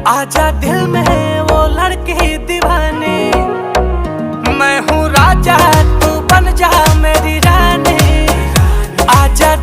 आजा दिल में वो लड़की दीवानी, मैं हूँ राजा तू बन जा मेरी रानी। आजा